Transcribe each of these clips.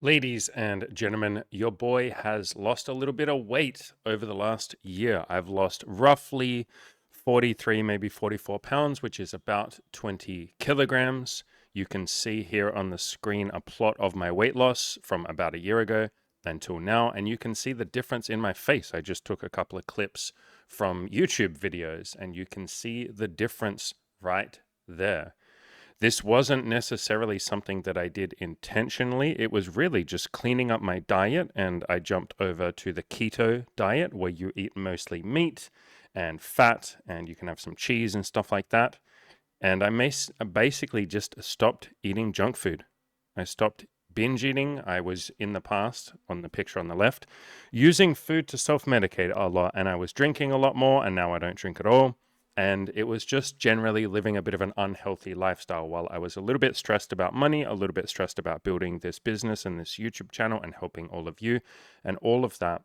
Ladies and gentlemen, your boy has lost a little bit of weight over the last year. I've lost roughly 43, maybe 44 pounds, which is about 20 kilograms. You can see here on the screen a plot of my weight loss from about a year ago until now, and you can see the difference in my face. I just took a couple of clips from YouTube videos, and you can see the difference right there. This wasn't necessarily something that I did intentionally. It was really just cleaning up my diet, and I jumped over to the keto diet where you eat mostly meat and fat, and you can have some cheese and stuff like that. And basically just stopped eating junk food. I stopped binge eating. I was in the past, on the picture on the left, using food to self medicate a lot, and I was drinking a lot more, and now I don't drink at all. And it was just generally living a bit of an unhealthy lifestyle while I was a little bit stressed about money, a little bit stressed about building this business and this YouTube channel and helping all of you and all of that.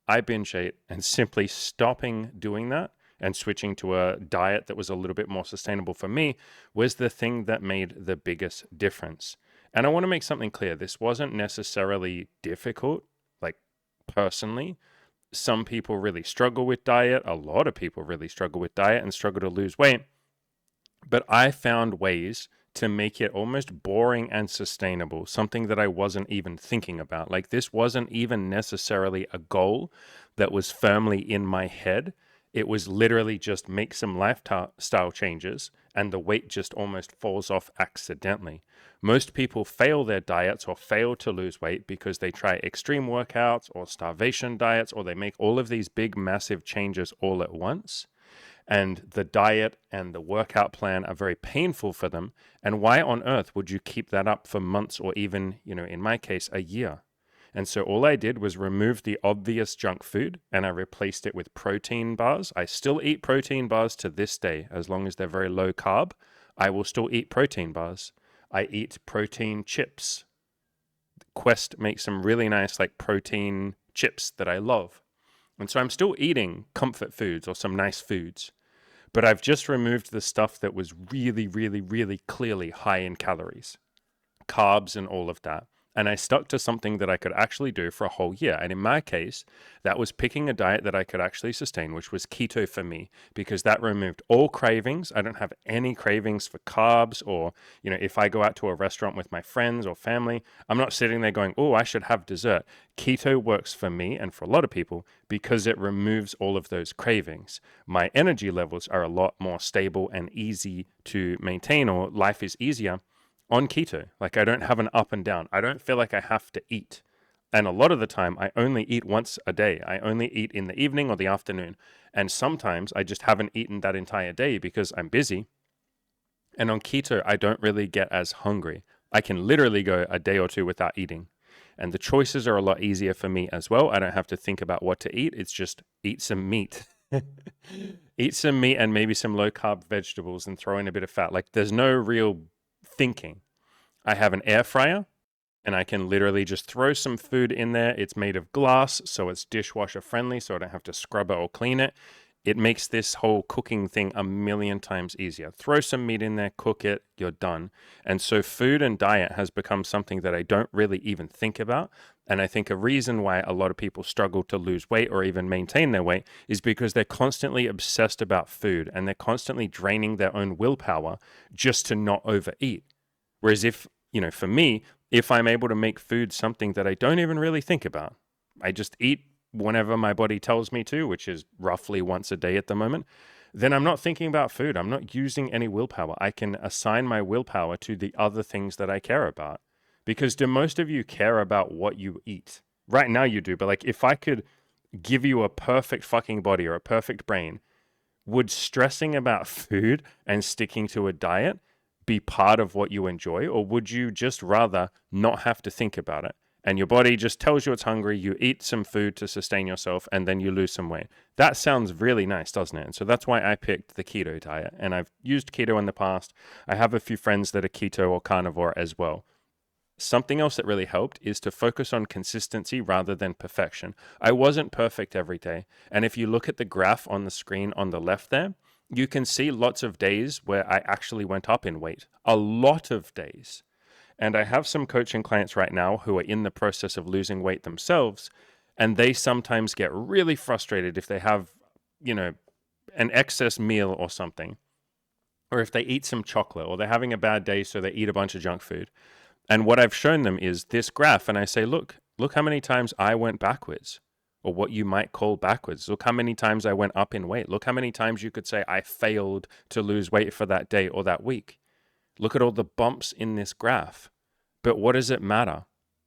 I binge ate, and simply stopping doing that and switching to a diet that was a little bit more sustainable for me was the thing that made the biggest difference. And I want to make something clear. This wasn't necessarily difficult, like personally. Some people really struggle with diet. A lot of people really struggle with diet and struggle to lose weight. But I found ways to make it almost boring and sustainable, something that I wasn't even thinking about. Like, this wasn't even necessarily a goal that was firmly in my head. It was literally just make some lifestyle changes, and the weight just almost falls off accidentally. Most people fail their diets or fail to lose weight because they try extreme workouts or starvation diets, or they make all of these big, massive changes all at once, and the diet and the workout plan are very painful for them. And why on earth would you keep that up for months or even, in my case, a year? And so all I did was remove the obvious junk food and I replaced it with protein bars. I still eat protein bars to this day, as long as they're very low carb. I will still eat protein bars. I eat protein chips. Quest makes some really nice like protein chips that I love. And so I'm still eating comfort foods or some nice foods, but I've just removed the stuff that was really, really, really clearly high in calories, carbs, and all of that. And I stuck to something that I could actually do for a whole year. And in my case, that was picking a diet that I could actually sustain, which was keto for me, because that removed all cravings. I don't have any cravings for carbs, or, if I go out to a restaurant with my friends or family, I'm not sitting there going, oh, I should have dessert. Keto works for me and for a lot of people because it removes all of those cravings. My energy levels are a lot more stable and easy to maintain, or life is easier on keto. Like, I don't have an up and down. I don't feel like I have to eat. And a lot of the time, I only eat once a day. I only eat in the evening or the afternoon. And sometimes I just haven't eaten that entire day because I'm busy. And on keto, I don't really get as hungry. I can literally go a day or two without eating. And the choices are a lot easier for me as well. I don't have to think about what to eat. It's just eat some meat. Eat some meat and maybe some low carb vegetables and throw in a bit of fat. Like, there's no real thinking. I have an air fryer and I can literally just throw some food in there. It's made of glass, so it's dishwasher friendly, so I don't have to scrub it or clean it. It makes this whole cooking thing a million times easier. Throw some meat in there, cook it, you're done. And so food and diet has become something that I don't really even think about. And I think a reason why a lot of people struggle to lose weight or even maintain their weight is because they're constantly obsessed about food and they're constantly draining their own willpower just to not overeat. Whereas for me, if I'm able to make food something that I don't even really think about, I just eat whenever my body tells me to, which is roughly once a day at the moment, then I'm not thinking about food. I'm not using any willpower. I can assign my willpower to the other things that I care about. Because do most of you care about what you eat? Right now you do, but like, if I could give you a perfect fucking body or a perfect brain, would stressing about food and sticking to a diet be part of what you enjoy, or would you just rather not have to think about it and your body just tells you it's hungry, you eat some food to sustain yourself, and then you lose some weight? That sounds really nice, doesn't it? And so that's why I picked the keto diet, and I've used keto in the past. I have a few friends that are keto or carnivore as well. Something else that really helped is to focus on consistency rather than perfection. I wasn't perfect every day. And if you look at the graph on the screen on the left there, you can see lots of days where I actually went up in weight. A lot of days. And I have some coaching clients right now who are in the process of losing weight themselves. And they sometimes get really frustrated if they have, an excess meal or something, or if they eat some chocolate, or they're having a bad day, so they eat a bunch of junk food. And what I've shown them is this graph, and I say, look how many times I went backwards, or what you might call backwards. Look how many times I went up in weight. Look how many times you could say I failed to lose weight for that day or that week. Look at all the bumps in this graph. But what does it matter?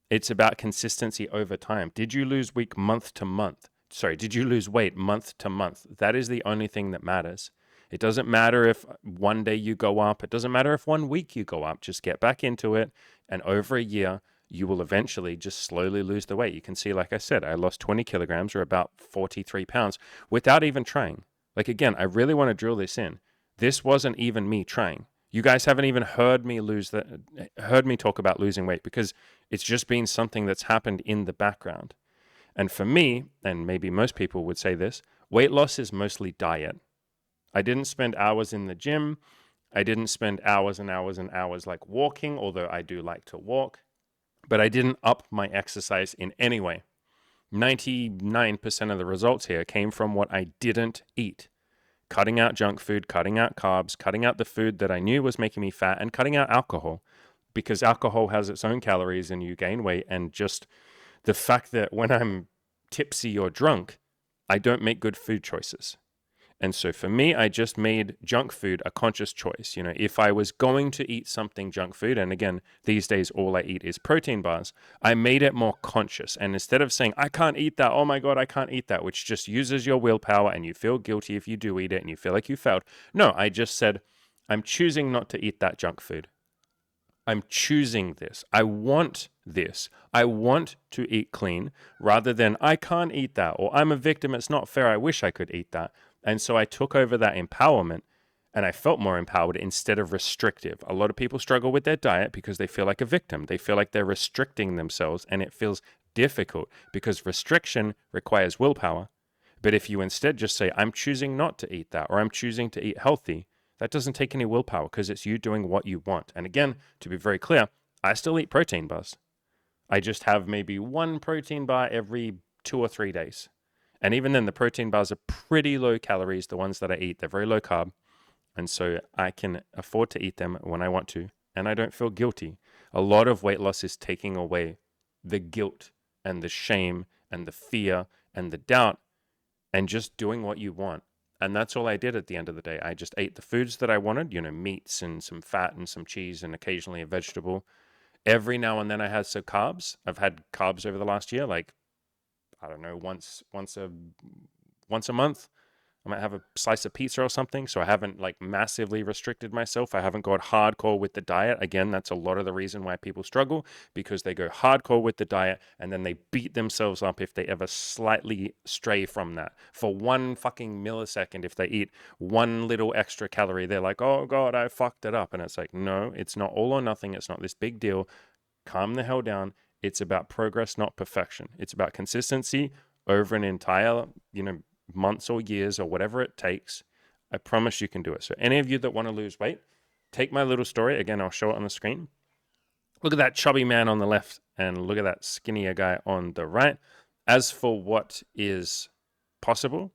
It's about consistency over time. Did you lose weight month to month? Did you lose weight month to month? That is the only thing that matters. It doesn't matter if one day you go up. It doesn't matter if 1 week you go up. Just get back into it. And over a year, you will eventually just slowly lose the weight. You can see, like I said, I lost 20 kilograms or about 43 pounds without even trying. Like, again, I really want to drill this in. This wasn't even me trying. You guys haven't even heard me talk about losing weight, because it's just been something that's happened in the background. And for me, and maybe most people would say this, weight loss is mostly diet. I didn't spend hours in the gym. I didn't spend hours and hours and hours like walking, although I do like to walk, but I didn't up my exercise in any way. 99% of the results here came from what I didn't eat. Cutting out junk food, cutting out carbs, cutting out the food that I knew was making me fat, and cutting out alcohol, because alcohol has its own calories and you gain weight. And just the fact that when I'm tipsy or drunk, I don't make good food choices. And so for me, I just made junk food a conscious choice. If I was going to eat something junk food, and again, these days, all I eat is protein bars, I made it more conscious. And instead of saying, I can't eat that, oh my God, I can't eat that, which just uses your willpower and you feel guilty if you do eat it and you feel like you failed. No, I just said, I'm choosing not to eat that junk food. I'm choosing this. I want this. I want to eat clean, rather than I can't eat that, or I'm a victim, it's not fair, I wish I could eat that. And so I took over that empowerment, and I felt more empowered instead of restrictive. A lot of people struggle with their diet because they feel like a victim. They feel like they're restricting themselves, and it feels difficult because restriction requires willpower. But if you instead just say, I'm choosing not to eat that, or I'm choosing to eat healthy, that doesn't take any willpower, because it's you doing what you want. And again, to be very clear, I still eat protein bars. I just have maybe one protein bar every 2 or 3 days. And even then, the protein bars are pretty low calories, the ones that I eat. They're very low carb. And so I can afford to eat them when I want to, and I don't feel guilty. A lot of weight loss is taking away the guilt and the shame and the fear and the doubt, and just doing what you want. And that's all I did at the end of the day. I just ate the foods that I wanted, meats and some fat and some cheese and occasionally a vegetable. Every now and then I had some carbs. I've had carbs over the last year, like, I don't know, once a month. I might have a slice of pizza or something. So I haven't like massively restricted myself. I haven't gone hardcore with the diet. Again, that's a lot of the reason why people struggle, because they go hardcore with the diet and then they beat themselves up if they ever slightly stray from that. For 1 fucking millisecond, if they eat 1 little extra calorie, they're like, oh God, I fucked it up. And it's like, no, it's not all or nothing. It's not this big deal. Calm the hell down. It's about progress, not perfection. It's about consistency over an entire, months or years or whatever it takes. I promise you can do it. So any of you that want to lose weight, take my little story. Again, I'll show it on the screen. Look at that chubby man on the left and look at that skinnier guy on the right. As for what is possible,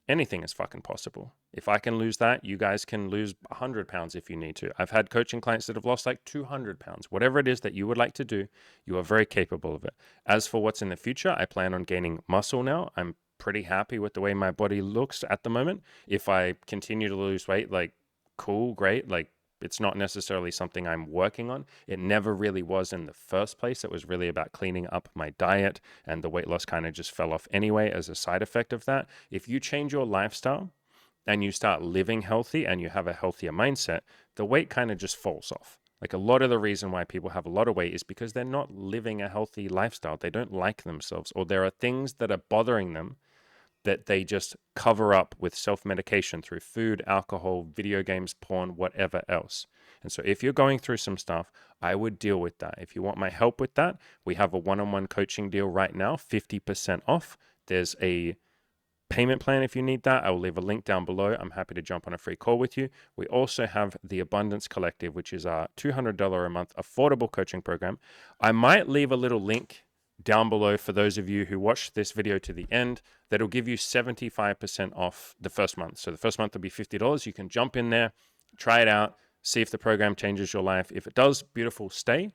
anything is fucking possible. If I can lose that, you guys can lose 100 pounds if you need to. I've had coaching clients that have lost like 200 pounds. Whatever it is that you would like to do, you are very capable of it. As for what's in the future, I plan on gaining muscle now. I'm pretty happy with the way my body looks at the moment. If I continue to lose weight, like, cool, great. Like, it's not necessarily something I'm working on. It never really was in the first place. It was really about cleaning up my diet, and the weight loss kind of just fell off anyway as a side effect of that. If you change your lifestyle and you start living healthy and you have a healthier mindset, the weight kind of just falls off. Like, a lot of the reason why people have a lot of weight is because they're not living a healthy lifestyle. They don't like themselves, or there are things that are bothering them that they just cover up with self-medication through food, alcohol, video games, porn, whatever else. And so if you're going through some stuff, I would deal with that. If you want my help with that, we have a one-on-one coaching deal right now, 50% off. There's a payment plan if you need that. I will leave a link down below. I'm happy to jump on a free call with you. We also have the Abundance Collective, which is our $200 a month affordable coaching program. I might leave a little link down below for those of you who watched this video to the end. That'll give you 75% off the first month. So the first month will be $50. You can jump in there, try it out, see if the program changes your life. If it does, beautiful, stay,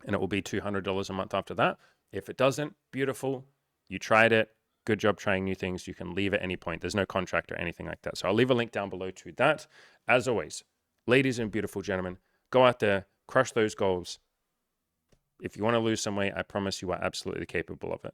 and it will be $200 a month after that. If it doesn't, beautiful, you tried it. Good job trying new things. You can leave at any point. There's no contract or anything like that. So I'll leave a link down below to that. As always, ladies and beautiful gentlemen, go out there, crush those goals. If you want to lose some weight, I promise you are absolutely capable of it.